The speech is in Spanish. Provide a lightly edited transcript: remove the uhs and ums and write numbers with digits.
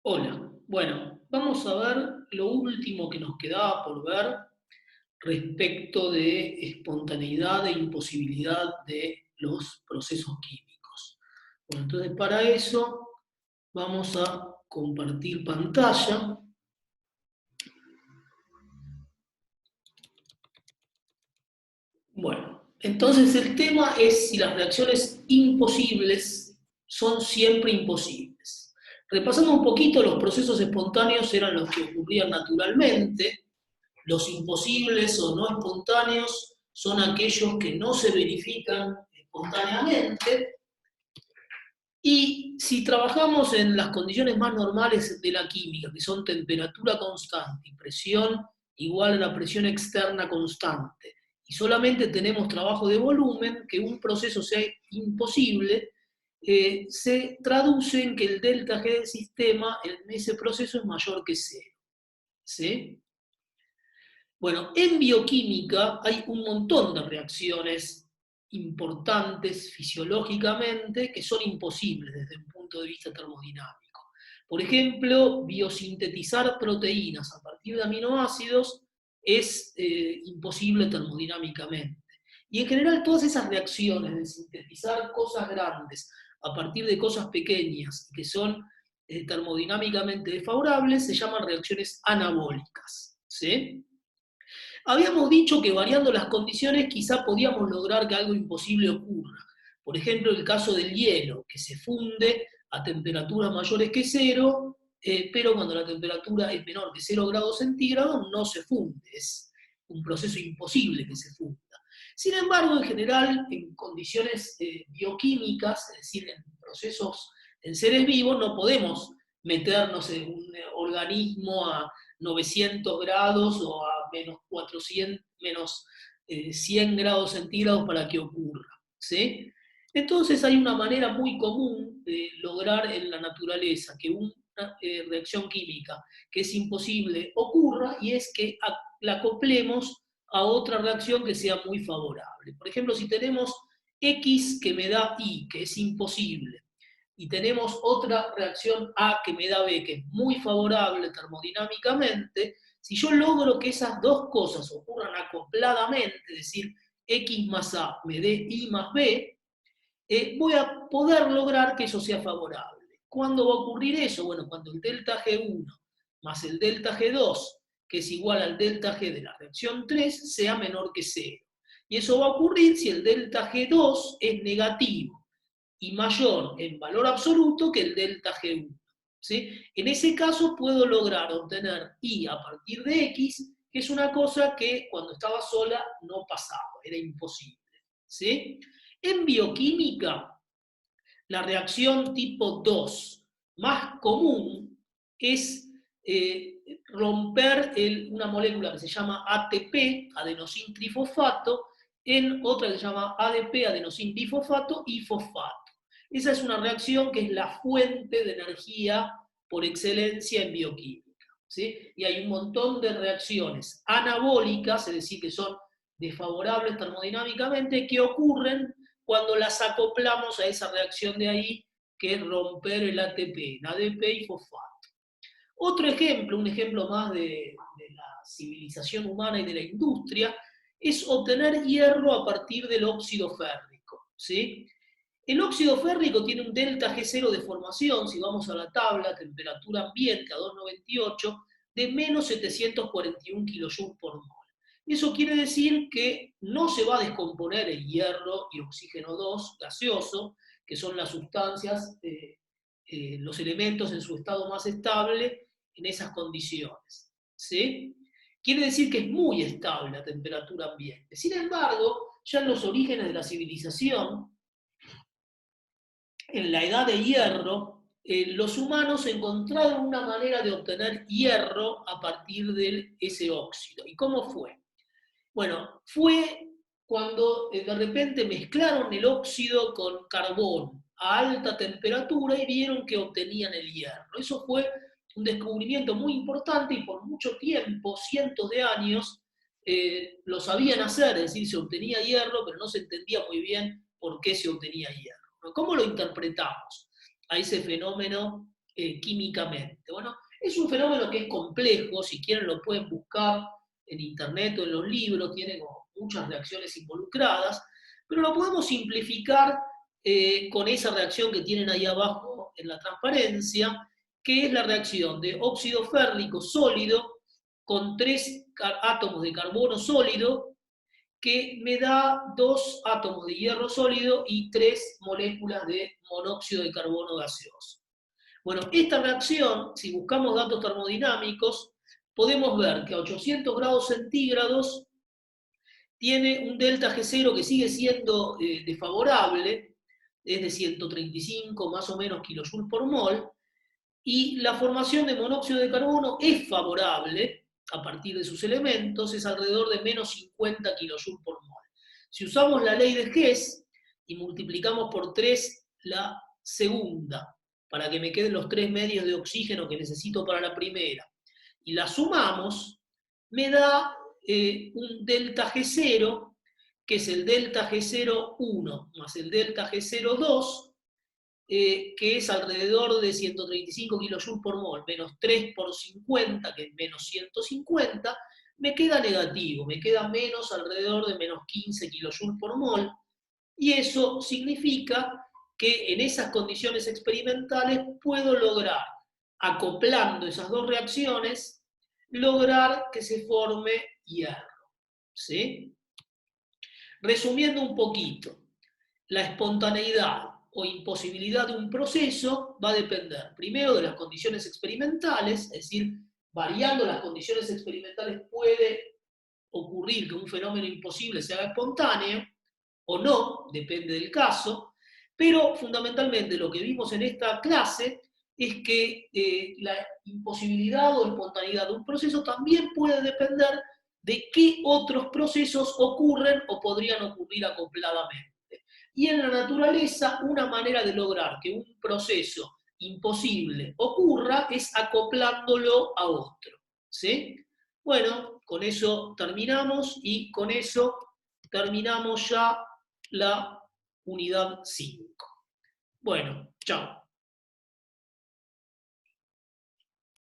Hola, bueno, vamos a ver lo último que nos quedaba por ver respecto de espontaneidad e imposibilidad de los procesos químicos. Bueno, entonces para eso vamos a compartir pantalla. Bueno, entonces el tema es si las reacciones imposibles son siempre imposibles. Repasando un poquito, los procesos espontáneos eran los que ocurrían naturalmente. Los imposibles o no espontáneos son aquellos que no se verifican espontáneamente. Y si trabajamos en las condiciones más normales de la química, que son temperatura constante y presión igual a la presión externa constante, y solamente tenemos trabajo de volumen, que un proceso sea imposible, se traduce en que el delta G del sistema en ese proceso es mayor que cero. ¿Sí? Bueno, en bioquímica hay un montón de reacciones importantes fisiológicamente que son imposibles desde un punto de vista termodinámico. Por ejemplo, biosintetizar proteínas a partir de aminoácidos es imposible termodinámicamente. Y en general todas esas reacciones de sintetizar cosas grandes a partir de cosas pequeñas que son termodinámicamente desfavorables se llaman reacciones anabólicas. ¿Sí? Habíamos dicho que variando las condiciones quizá podíamos lograr que algo imposible ocurra. Por ejemplo, el caso del hielo, que se funde a temperaturas mayores que cero, pero cuando la temperatura es menor que 0 grados centígrados no se funde, es un proceso imposible que se funda. Sin embargo, en general, en condiciones bioquímicas, es decir, en procesos en seres vivos, no podemos meternos en un organismo a 900 grados o a menos 400, menos 100 grados centígrados para que ocurra. ¿Sí? Entonces hay una manera muy común de lograr en la naturaleza que una reacción química que es imposible ocurra y es que la acoplemos a otra reacción que sea muy favorable. Por ejemplo, si tenemos X que me da Y, que es imposible, y tenemos otra reacción A que me da B, que es muy favorable termodinámicamente, si yo logro que esas dos cosas ocurran acopladamente, es decir, X más A me dé Y más B, voy a poder lograr que eso sea favorable. ¿Cuándo va a ocurrir eso? Bueno, cuando el delta G1 más el delta G2, que es igual al delta G de la reacción 3, sea menor que 0. Y eso va a ocurrir si el delta G2 es negativo y mayor en valor absoluto que el delta G1. ¿Sí? En ese caso puedo lograr obtener Y a partir de X, que es una cosa que cuando estaba sola no pasaba, era imposible. ¿Sí? En bioquímica, la reacción tipo 2 más común es romper una molécula que se llama ATP, adenosin trifosfato, en otra que se llama ADP, adenosin difosfato, y fosfato. Esa es una reacción que es la fuente de energía por excelencia en bioquímica. ¿Sí? Y hay un montón de reacciones anabólicas, es decir, que son desfavorables termodinámicamente, que ocurren cuando las acoplamos a esa reacción de ahí, que es romper el ATP, el ADP y fosfato. Otro ejemplo, un ejemplo más de la civilización humana y de la industria, es obtener hierro a partir del óxido férrico. ¿Sí? El óxido férrico tiene un delta G0 de formación, si vamos a la tabla, temperatura ambiente a 298, de menos 741 kJ por mol. Eso quiere decir que no se va a descomponer el hierro y oxígeno 2 gaseoso, que son las sustancias, los elementos en su estado más estable en esas condiciones. ¿Sí? Quiere decir que es muy estable a temperatura ambiente. Sin embargo, ya en los orígenes de la civilización, en la edad de hierro, los humanos encontraron una manera de obtener hierro a partir de ese óxido. ¿Y cómo fue? Bueno, fue cuando de repente mezclaron el óxido con carbón a alta temperatura y vieron que obtenían el hierro. Eso fue un descubrimiento muy importante y por mucho tiempo, cientos de años, lo sabían hacer, es decir, se obtenía hierro, pero no se entendía muy bien por qué se obtenía hierro. ¿Cómo lo interpretamos a ese fenómeno químicamente. Bueno, es un fenómeno que es complejo, si quieren lo pueden buscar en internet o en los libros, tiene como muchas reacciones involucradas, pero lo podemos simplificar con esa reacción que tienen ahí abajo en la transparencia, que es la reacción de óxido férrico sólido con 3 átomos de carbono sólido, que me da 2 átomos de hierro sólido y 3 moléculas de monóxido de carbono gaseoso. Bueno, esta reacción, si buscamos datos termodinámicos, podemos ver que a 800 grados centígrados tiene un delta G0 que sigue siendo desfavorable, es de 135 más o menos kilojoules por mol, y la formación de monóxido de carbono es favorable a partir de sus elementos, es alrededor de menos 50 kilojoules por mol. Si usamos la ley de Hess y multiplicamos por 3 la segunda, para que me queden los 3 medios de oxígeno que necesito para la primera, y la sumamos, me da un delta G0, que es el delta G01 más el delta G02, que es alrededor de 135 kilojoules por mol, menos 3 por 50, que es menos 150, me queda negativo, me queda menos alrededor de menos 15 kilojoules por mol, y eso significa que en esas condiciones experimentales puedo lograr, acoplando esas dos reacciones, lograr que se forme hierro. ¿Sí? Resumiendo un poquito, la espontaneidad o imposibilidad de un proceso va a depender primero de las condiciones experimentales, es decir, variando las condiciones experimentales puede ocurrir que un fenómeno imposible se haga espontáneo, o no, depende del caso, pero fundamentalmente lo que vimos en esta clase es que la imposibilidad o espontaneidad de un proceso también puede depender de qué otros procesos ocurren o podrían ocurrir acopladamente. Y en la naturaleza, una manera de lograr que un proceso imposible ocurra es acoplándolo a otro. ¿Sí? Bueno, con eso terminamos y con eso terminamos ya la unidad 5. Bueno, chao.